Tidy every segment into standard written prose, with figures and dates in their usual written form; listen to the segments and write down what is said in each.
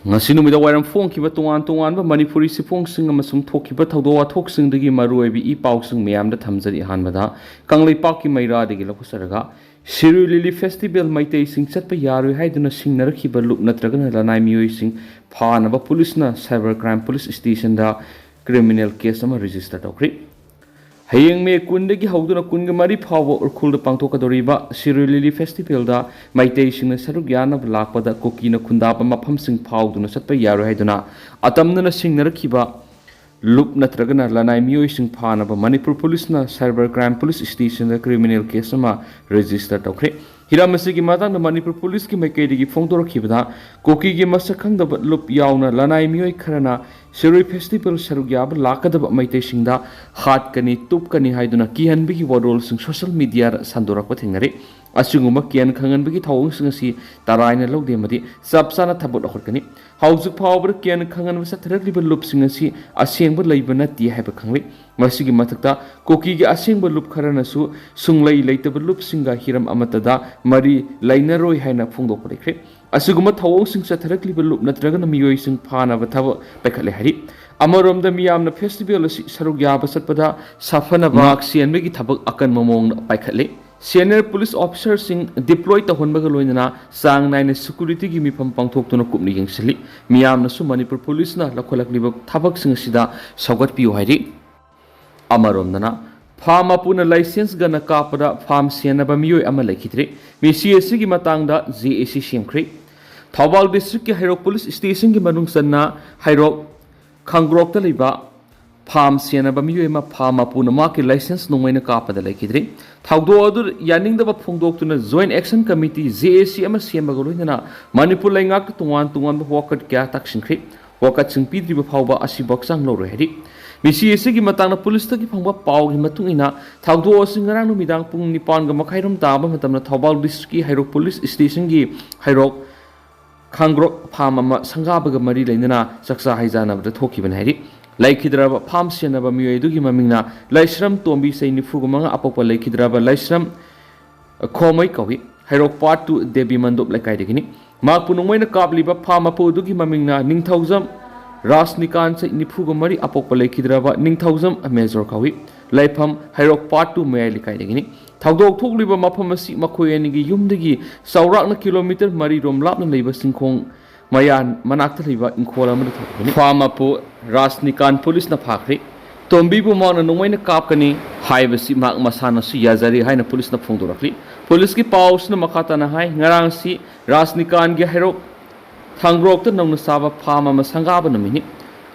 ngasi numida wairam phongkiba tongan Manipuri siphongsing amasung thokkiba thawdo wathokisingdagi maruoibi I pausing miyamda thamjari hanbada Kangleipakki Mairadagi lakusaraga Siru Lili Festival Maitei sing chatpa yaroi haiduna singnarakhiba lup natragana lanai miyoi sing phanaba police na cyber crime police station da criminal case ama register tawkri Hayeng me kundagi hauduna kunga mari phawa urkhulda pangthokadoriba Siru Lili Festival da Maitei singna saruk yana lakpada Kuki na khundapa mafam sing phauduna chatpa yaroi haiduna atamna singnarakhiba Loop natragana lanai miyoi sing phanaba Manipur police na cyber crime police station da criminal case ama register tawkri Hiramasi matang na Manipur police ki maikaidagi phongdorakhibada Kuki gi masakhangdaba loop yauna lanai miyoi kharana Siru festival sarugyab lakadaba maitei singda hat kani tup kani haiduna kihanbigi warol sing social media sandorakpa thingnari asunguma kian khanganbigi thawong sing si taraina logde madi sabsana thabot akhorkani haujuk phawber kian khangan wasa thrakliba loop sing si asengba leibana ti haiba khangli masigi mathakta Kuki gi asengba loop kharana su sunglai leitaba loop singa hiram amatada mari lainaroi haina phongdokpa lekre asuguma thawong sing satharakliba loop natragana miyoi sing phanaba thaba paikhatle hari amaromda miyamna festival asi saruk yaba satpada safana bak sianbegi thabak akan momong paikhatle senior police officer sing deploy tahonbaga loinana sang naina security gi mifam pangthoktuna kupni yengsili miyamna su Manipur police na lakholakliba thabak sing sida saugat piu hairi amaromdana farm apuna license gana kapada farm sianaba miyoi ama lekhitre MCSC gi matangda JAC semkhri Thawbal district ki Hairok police station gi manung sanna Hairok Khangrok ta leiba farm sianaba miyoi ma farm apuna ma ki license nongmaina kapada lekhidre thawdo adu yaning da phongdoktuna joint action committee JAC ama sembaga loinana Manipur laingak tungan wakat kya taksinkhri wakat sing pidriba phawba asi boksang loro heri MCSC gi matangna police ta gi phangba paw gi matungina thawdo singarang numidang pung 9 ga makhairom taba matamna Thawbal district ki Hairok police station gi Hairok Khangrok farm ama sangabaga mari leinana saksa haijana bada thokiban hairi laikhidraba farm sianaba miyoi dugi mamingna Laisram Tombi sei nifugumanga apokpa laikhidraba Laisram khomai kawi Hairok part 2 Debi Mandop laikai degini mak punungmoina kapliba farm apu dugi mamingna Ningthaujam Rasnikan sei nifugumari apokpa laikhidraba Ningthaujam Major kawi Laifam Hairok part 2 Mayai likai degini Thawdok thokliba mafam asi makhoi anigi yumdagi saurakna kilometer mari rom lapna leiba singkhong mayan manakta leiba inkhol amada thokbani phamapu Rasnikan police na phakhre tombi bu mauna nongmaina kapkani haibasi mak masana su yazari haina police na phongdorakli police ki paus na makata na hai ngarang si Rasnikan gi Hairok Thangrok ta nongna saba phama ma sangaba namini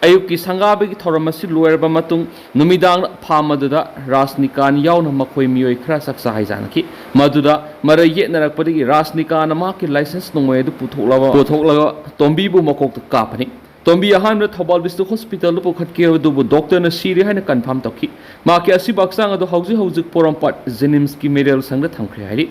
ayuk ki sangabe ki thoramasi loerba matung numidang phamadada Rasnikan yauna makhoi miyoi khra saksa haijanaki maduda maraye narakpadi Rasnikan ma ki license nongwe du putholaga tombi bu makok ta kapani tombi ahan ra Thawbal district hospital lu pokhat ke du bu doctor na siri haina confirm tawki ma ki asi baksang adu hauji porampat jenims ki medical sangda thamkhre hari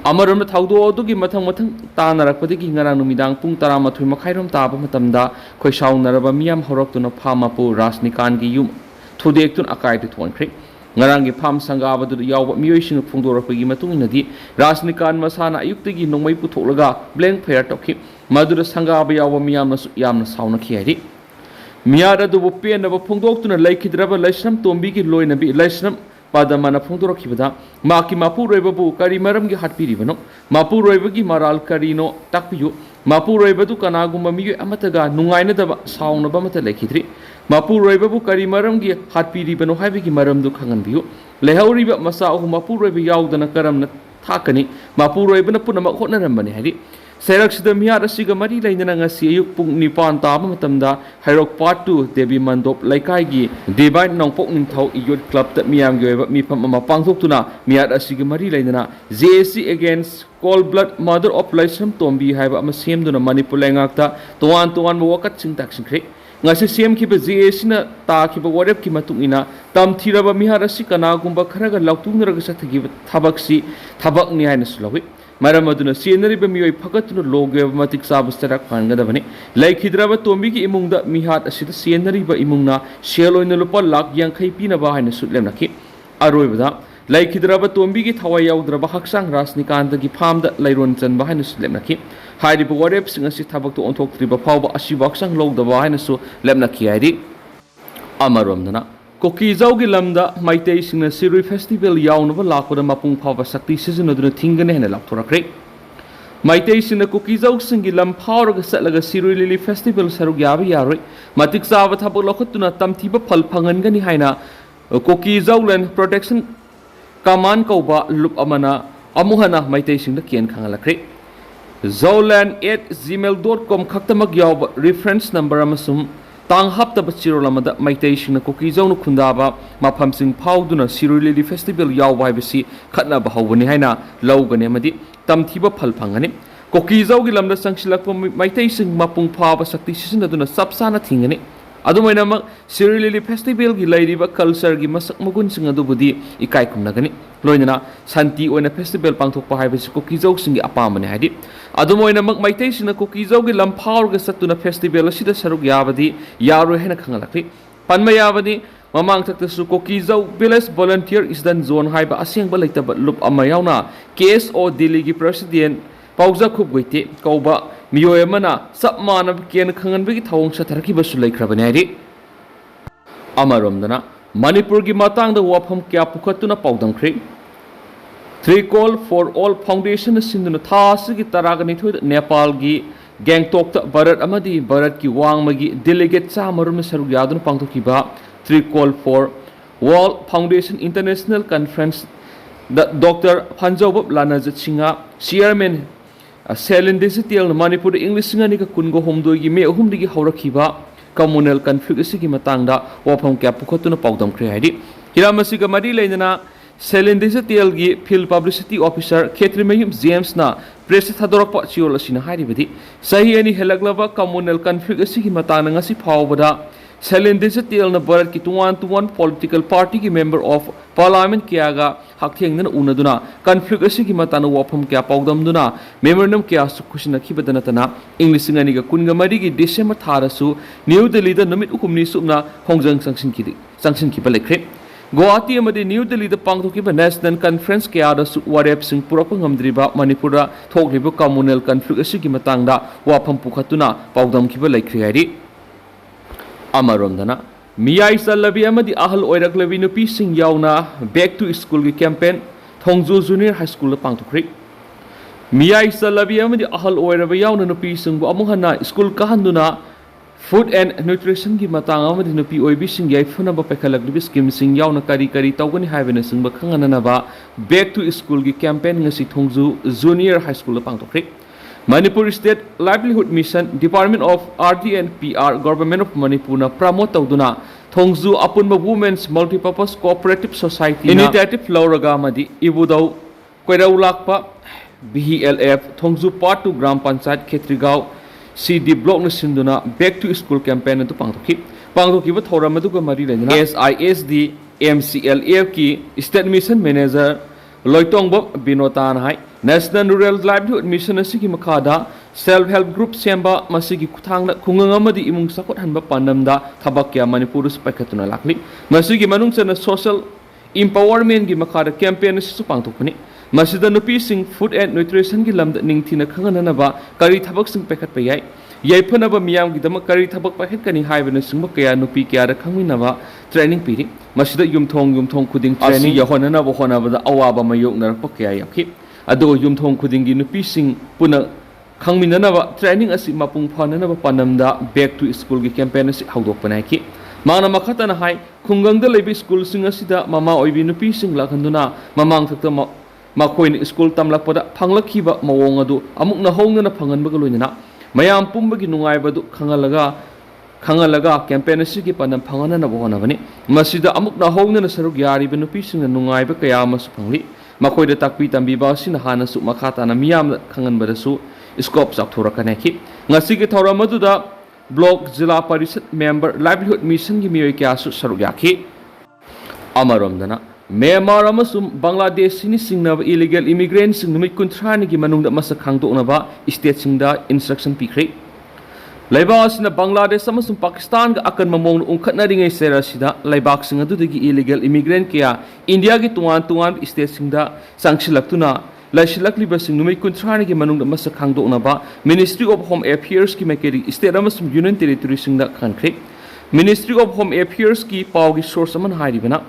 Amaram thawdo adugi mathang tanarakpadagi ngarang numidang pung 13 makhairom taba matamda khoi saunaraba miyam horoktuna phamapu Rasnikan gi yum thudektun akai tu thonkhre ngarang gi pham sangaba du yawba miyoising phongdorakpagi matunginadi Rasnikan masana ayuktagi nongmai putholaga blank fire tokhi madura sangaba yawba yamna sauna khiyari miyara du pen na phongdoktuna laikhidraba Laisram Tombi gi loinabi Laisram Padamana phongdorakhibada maki mapu roibabu kari maram gi hatpiribano mapu roibagi maral karino takpiyu mapu roibadu kanagumba miyu amataga nungaina daba saunaba mata lekhidri mapu roibabu kari maram gi hatpiribano haibigi maram du khanganbiyu lehauriba masa ahu mapu roiba yaudana karamna thakani mapu roibana punama hotnarambani hari Seraksida miyar asiga mari lainana ngasi ayuk pung 9 taba matamda Hairok part 2 Debi Mandop laikai gi Divine Nongpok Ningthau Youth Club ta miyam gi oiba mifam ama pangthoktuna miyar asiga mari lainana JAC against Cold Blood Mother of Laisram Tombi haiba ama semduna Manipur laingakta toan wakat singtak singkre ngasi semkhiba JAC na takhiba warep ki matungina tamthiraba mihar asi kanagumba kharaga lautungraga sathagi thabaksi thabak ni haina sulawi Maramaduna scenery bemioi pakatuna loge matik sabustarak pangadabani laikhidraba tombi ki imungda mihat asida scenery ba imungna sheloina lupa lak yankhai pina ba haina sutlemnaki aroibada laikhidraba tombi ki thawai yaudra ba haksang Rasnikan da gi phamda lairon chan ba haina sutlemnaki हाइरिबा वारेपसिंग असि थबक तो ओंथोक्त्रिबा फावबा असिबाक्संग लौदबा हाइनसु लेपनाखि हाइरि अमरोमदना कोकीजाउगी lambda माइतेसिंगना Shirui festival याउनबा लाखोदा मपुंग फावबा शक्ति सिजनदुना थिंगने हेना लाक्थोरक्रे माइतेसिंगना कोकीजाउसिंगी lump फावरगा सतलगा Shirui lily festival Serug याबा यारोय मतिक चाबा थबक लखतुना तमथिबा फल फंगनगनि हाइना कोकीजाउलन protection कमान कौबा loop अमना अमुहना माइतेसिंगदा केन खांगलक्रे zaulan@gmail.com खक्तमक याव reference number अमसुम तांग हप्तब चिरोलमदा माइतेसिंगना कोकीजाउनु खुंदाबा मफमसिंग फाउदुना सिरुलिली festival याव हाइबसि खतनाबा हौबनि हाइना लौगने मदि तमथिबा फल फंगनि कोकीजाउगी lambda संगसिलकपा माइतेसिंग मपुंग फाबा शक्ति सिजनदुना सबसाना थिंगनि अदुमैनमक सिरुलिली festival की लैरिबा कल्चर की मसक मगुनसिंग अदुबुदि इकाय खुमनगनि लोइना शांति ओइना फेस्टिवल पांथोकपा हाइबसि कोकीजाउसिंग अपामने हाइदि अदुमैनमक माइतेसिंगना कोकीजाउगी लमफावरगा सत्तुना फेस्टिवल असिदा सरुक याबदि यारो हेना खंगलक्रि पन्मा याबदि ममांग थक्तसु कोकीजाउ विलेज वॉलंटियर इसदन जोन हाइबा असेंगबा लैतबा लुप अमा याउना केएसओ दिल्ली की प्रेसिडेंट पाउजा खुबगैते कौबा मियोय मना सब मानब केन खंगनबगी थवंग सथरखिबसु लैख्रबने हाइदि अमरोमदना मणिपुर की मातांगदा वाफम क्या पुखतुना पाउदंख्रे 3 Call for All फाउंडेशन सिंधुना थासगी तरागनिथोय नेपाल की गैंगटोक भारत अमदी भारत की वांगमगी डेलीगेट चामरुम सरुक यादुन पांगथोकिबा 3 Call for All foundation international conference doctor फंजोब लानाजत सिंगा चेयरमैन सेलिन डिजिटल मणिपुर इंग्लिश सिंगानी का कुनगो होमदोगी मे अहुमदिगी हौरखिबा कम्युनल कन्फ्लिक्ट की मांगदा वाफम क्या पुखतुना पाउदंख्रे हाइदि हिरामसिगा मरी लेना सेलिन डिजिटल की फील्ड पब्लिसिटी ऑफिसर खेत्रीमयुम जेम्स ना प्रेस थादोरप चियोल असिना हाइरिबदि सही एनी हेलगलबा कम्युनल कन्फ्लिक्ट की मांगना ngasi फावबदा सेलिन डिजिटल ना भारत की तुवान पॉलिटिकल पार्टी की मेंबर ऑफ पार्लियामेंट कियागा हाक्थेंगना उनदुना कन्फ्लिक्ट की मांगना वाफम क्या पाउदमदुना मेमोरेंडम क्या सुखुसिनखिबदनतना इंग्लिश सिंगानीगा कुनगा मरी की डिसेंबर थारसु न्यू दिल्ली दा नमित उकुमनी सुबना होंगजंग संगसिनखिबा लेख्रे गुवाहाटी अमदी न्यू दिल्ली दा पांगथोकिबा नेशनल कॉन्फ्रेंस केयादसु वारेपसिंग पुरकपा ngamdriba मणिपुरदा थोकलिबा कम्युनल कन्फ्लिक्ट की मांगदा वाफम पुखतुना पाउदमखिबा लेख्रे हाइदि अमरोमदना मियाई चल्लबी अमदी अहल ओइरक्लबी नुपीसिंग यावना बैक टू स्कूल की कैंपेन थोंगजू जूनियर हाई स्कूल पांगथोख्रे मियाई चल्लबी अमदी अहल ओइरबा यावना नुपीसिंग अमुहना स्कूल कहंदुना फूड एंड न्यूट्रिशन की मांग अमदी नुपी ओइबिसिंग याइफनबा पैखलक्लिबि स्कीमसिंग यावना करी तौगनि हाइबने सिंबा खंगननबा बैक टू स्कूल की कैंपेन ngasi थोंगजू जूनियर हाई स्कूल पांगथोख्रे Manipur State Livelihood Mission, Department of RD and PR, Government of Manipur na promote tawduna Thongzu apunba Women's Multipurpose Cooperative Society initiative lauraga madi ibudau koiraulakpa BHLF Thongzu Part 2 Gram Panchayat Khetrigao CD Block na sinduna Back to School campaign to pangthoki ba thoram aduga mari lena SISD MCLF ki State Mission Manager Loitongbob Binotan hai National Rural Livelihood Mission asigi makada self help group semba masigi kuthangna khungang amadi imung sakot hanba pandamda thabakya Manipur paikhatuna lakli masigi manungchana social empowerment gi makada campaign su pangthokpani masida nupi sing food and nutrition gi lamda ningthina khangana ba kari thabak sing paikhat pa yai yaifana ba miyam gi dama kari thabak paikhat kani haibana singba kaya nupi kya ra khangmina ba training piri masida yumthong khuding training yahona ba hona ba awaba mayok narak kya yakhi अदो युमथोंग खुदिंगी नुपीसिंग पुना खंगमिननबा training असि मपुंग फाननबा पानमदा back to school की campaign असि हौदोकपनायखि माना मखतन हाय खुंगंगदा लेबि school सिंग असिदा मामा ओइबि नुपीसिंग लाखंदुना ममांग थक्ता मखोइन school तमलकपदा फंगलखिबा मवोंग अदु अमुकना होंगना फंगनबगा लोइना मयाम पुंबगी नुंगाइबदु खंगलगा campaign असि की पानम फंगननबा होनबनि मसिदा अमुकना होंगना सरुक यारिबा नुपीसिंग नुंगाइबा कया मसु फंगलि मखोइदा ताकपी तंबीबा सिना हानसु मखाताना मियाम खंगनबदसु स्कोप चाथोरकनेखि ngasi थौरम अदुदा ब्लॉक जिला परिषद मेंबर लाइवलीहुड मिशन की मियोय क्यासु सरुयाखि अमरोमदना म्यांमार अमसुम बांग्लादेश सिनी सिंगनब इलीगल इमिग्रेंट सिंग नुमित 30 की मनुंगदा मसक खांगदोनबा स्टेट सिंगदा इंस्ट्रक्शन पिख्रे Laibasina Bangladesh amasung Pakistan ga akan mamong ungkhatnaringai serasida laibak singa dudagi illegal immigrant kaya India gi tuan state singda sangsilaktuna ꯂꯥꯏꯁꯤꯜꯂꯛꯂꯤꯕꯁꯤꯡ ꯅꯨꯃꯤꯠ 30ꯒꯤ ꯃꯅꯨꯡꯗ ꯃꯁꯛ ꯈꯪꯗꯣꯛꯅꯕ Ministry of Home Affairs ki maikeri state amasung Union Territory singda khankhre Ministry of Home Affairs ki pawgi source aman hairibana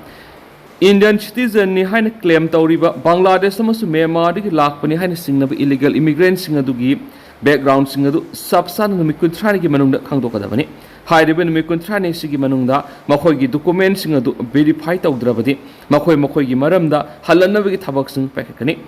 Indian citizen ni haina claim tawriba Bangladesh amasung Myanmar digi lakpani haina singnaba illegal immigrants singadugi background singadu subsan numi kuntrani gi manungda khangdokadabani hairiba numi kuntrani sigi manungda makhoi gi document singadu verify tawdrabadi makhoi gi maramda halanabagi thabak sing pakhakani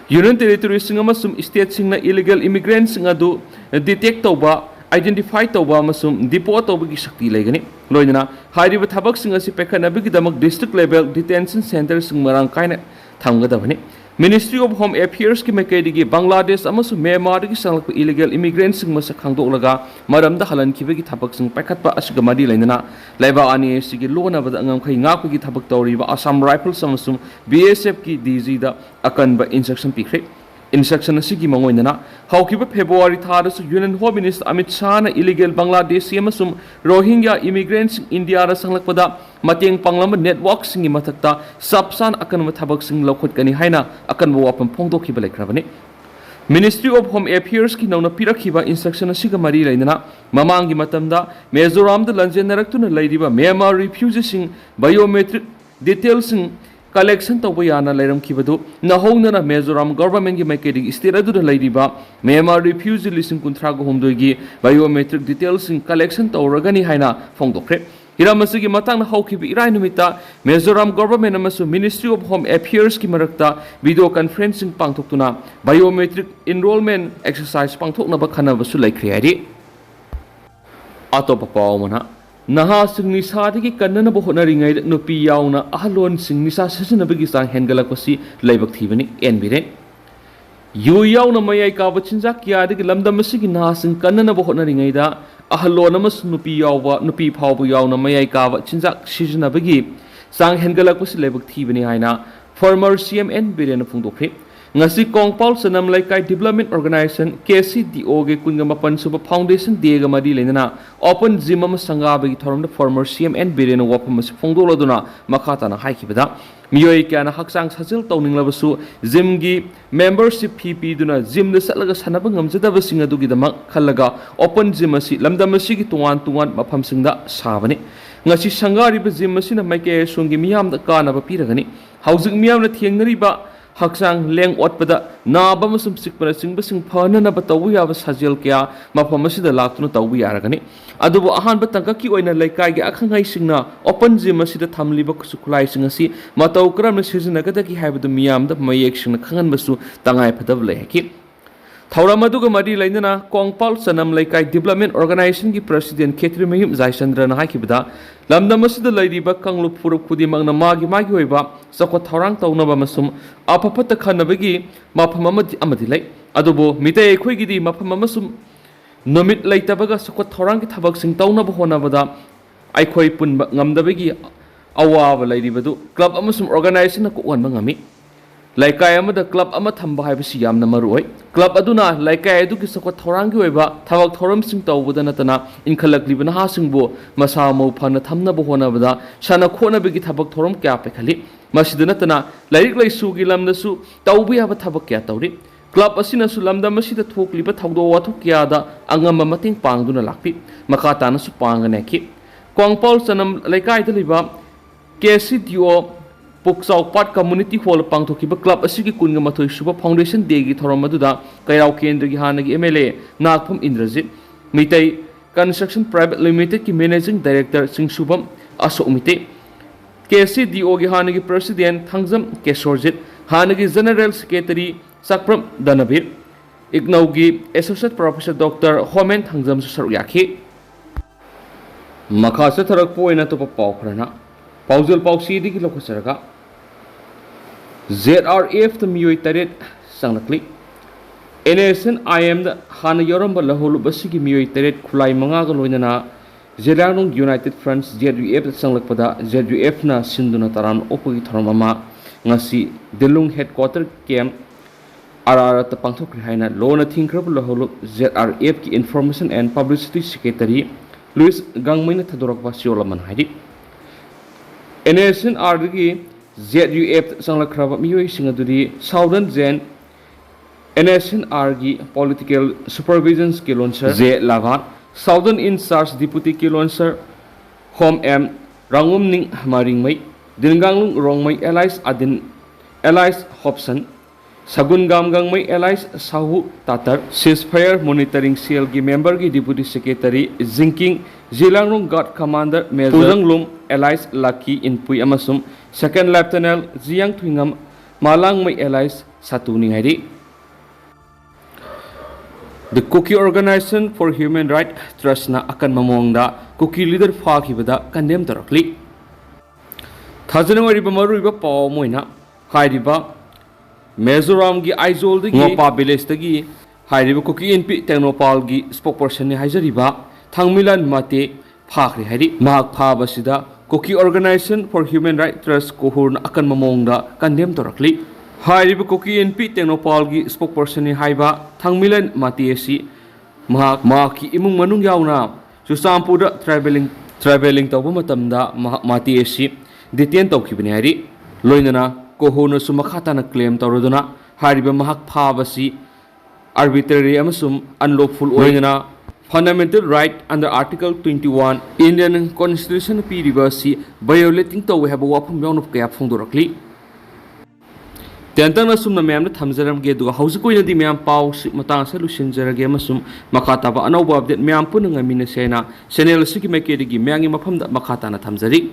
Union Territory sing amasum state singna illegal immigrants singadu detect tawba identify tawba amasum deport tawbagi shakti laigani loinana hairiba thabak sing asi pakhanabagi damak district level detention center sing marang kaina thamgadabani Ministry of Home Affairs ki maikeri Bangladesh amasum Myanmar gi sanglak illegal immigrants sing masak khangdoklaga maramda halan kibagi thabak sing pakhatpa asgamadi lainana laiba ani sigi lona bada angam khai ngak gi thabak tawriba Assam Rifles amasum BSF ki DG da akanba instruction pikre instruction asigi mangoinana haukiba February thada su Union Home Minister Amit Shah na illegal Bangladeshi amasum Rohingya immigrants India ra sanglakpada mateng panglama network singi mathakta subsan akanwa thabak sing lokhot kani haina akanwa wapam phongdokhiba lekrabani Ministry of Home Affairs ki nauna pirakhiba instruction asiga mari lainana mamangi matamda Mizoram da lanjenaraktuna lairiba Myanmar refugees sing biometric details sing collection tawba yana lairam khibadu nahongna Mizoram government gi maikeri state adu lairiba Myanmar refugee listing kunthra go homdoigi biometric details sing collection tawragani haina phongdokre Hiramasugi matang na haukibi irai numita Mizoram government amasu Ministry of Home Affairs ki marakta video conferencing pangthoktuna biometric enrollment exercise pangthokna ba khana basu laikhri ari atopa pawmana naha sing nisa digi kannana bo honaringai nupi yauna ahlon sing nisa sijinabagi sang hengalakpasi laibak thibani Biren yu yauna mayai ka bachinja kya digi lamdam asigi naha sing kannana bo honaringai da ahlon amas nupi yawa nupi phawbu yauna mayai ka bachinja sijinabagi sang hengalakpasi laibak thibani haina former CM Biren phungdokhe ngasi Kongpal Sanam Laikai Development Organization CDO ge kunga suba foundation dega madi lenana open gym ama sangabagi thorom former CM Biren wapam mas phongdoladuna makhata na haikibada miyoi kana haksang sajil tawninglabasu gym gi membership fee duna gym da salaga sanaba ngamjadaba singa dugi damak khallaga open gym asi lamdam asi gi tuwan mafam singda sabani ngasi sangari ba gym asi na maike sungi miyam da kana ba piragani haujik miyam na thiengnari ba haksang leng otpada naba masum sikpana singbasing phana na batawu ya sajel kya mafam asida laktuna tawu yaragani adubu ahan ba tangka ki oina laikai gi akhangai singna open gym asida thamliba kusukulai singasi matau kram na sijinagada ki haibadu miyam da mayek singna khangan basu tangai phadab lehki Thauramadu mari lainana Kongpal Sanam Laikai Development Organization ki President Khetri Mayum Jaisandra na hakibada lamdam asida lairiba kanglup puruk kudi magna magi hoiba sakwa thaurang tawnaba masum apapata khanabagi mafam amadi lai adubo mitay khoi gidi mafam amasum nomit laitabaga sakwa thaurang ki thabak sing tawnaba honabada aikhoi punba ngamdabagi awaba lairibadu club amasum organization na ko wanba ngami Laikai amada club ama thamba haibasi yamna maroi club aduna laikai adu ki sakwa thorangi oiba thawak thoram sing tawbada natana inkhalakli bana ha singbo masa mo phana thamna bo hona bada sana khona begi thabak thoram kya pe khali masida natana lairik laisu gi lamna su tawbi aba thabak kya tawri club asina su lamda masida thokli ba thawdo wathu kya da angam mating pangduna lakpi makata na su pangane ki Kongpal Sanam laikai daliba CDO Puksau Part Community Hall Pangthokiba Club asigi kunga mathoi suba foundation day gi thorom maduda kairau kendra gi hanagi MLA Nakpham Indrajit Mitai Construction Private Limited ki Managing Director Sing Subam Asomite CDO gi hanagi President Thangjam Kesorjit hanagi General Secretary Sakpram Danabir Ignau gi Associate Professor Dr. Homen Thangjam Saru yakhi Makha se tharak poina to pawkhrana Paujal pausi di ki lokosaraga ZRF the miyoi taret sanglakli NSN IM the hana yoramba laholu basigi miyoi taret khulai manga ga loinana Zelanong United Front ZUF sanglakpada ZUF na sinduna taran opogi tharmama ngasi Delung headquarter camp RR ta pangthokri haina lona thingkrab laholu ZRF ki Information and Publicity Secretary Louis Gangmaina thadorakwa siolaman haidi NSN RG ZUF sanglakhraba miyoi singaduri Southern Zen NSNR gi political supervision ki launcher J Lavat Southern in Charge Deputy ki launcher Home M Rangum Ning Maring Mai Dinganglung Rong Mai Allies Hobson Sagun Gamgang Mai Allies Sahu Tatar Ceasefire Monitoring Cell gi member gi Deputy Secretary Zinking Zilangrung Guard Commander Major Pujanglum Allies Lucky in Pui Amasum Second Lieutenant Jiang Twingam Malang Mai Allies Satuni Hari The Kuki Organization for Human Rights Trust na akan mamongda Kuki leader phakibada condemn directly Thajana riba maruiba paw moina hairiba Mizoram gi Aizol gi Ngopa village gi hairiba Kuki NP Technopal gi spokesperson ni haijariba Thangmilan mate phakhre hari mahak phabasida Kuki Organization for Human Rights Trust kohurna akan mamongda condemn directly Hairiba Kuki NP Technopal gi spokesperson ni haiba Thangmilan mate si mahak ki imung manung yauna Susampuda traveling tawba matamda mate si detain tawkhibani hari loinana kohona sumakhatana claim tawroduna hairiba mahak phabasi arbitrary amasum unlawful loinana fundamental right under Article 21 Indian Constitution PDBC violating to have a wapum young of Kayap Fundorakli. Tentang sum na ma'am na Tamzaram Gedu, House Queen of the Miam Pau, Matang Solution Zeragemasum, Makataba, and over that Miam Punanga Minasena, Senel Siki Makedi, Miang Mapam that Makatana Tamzari.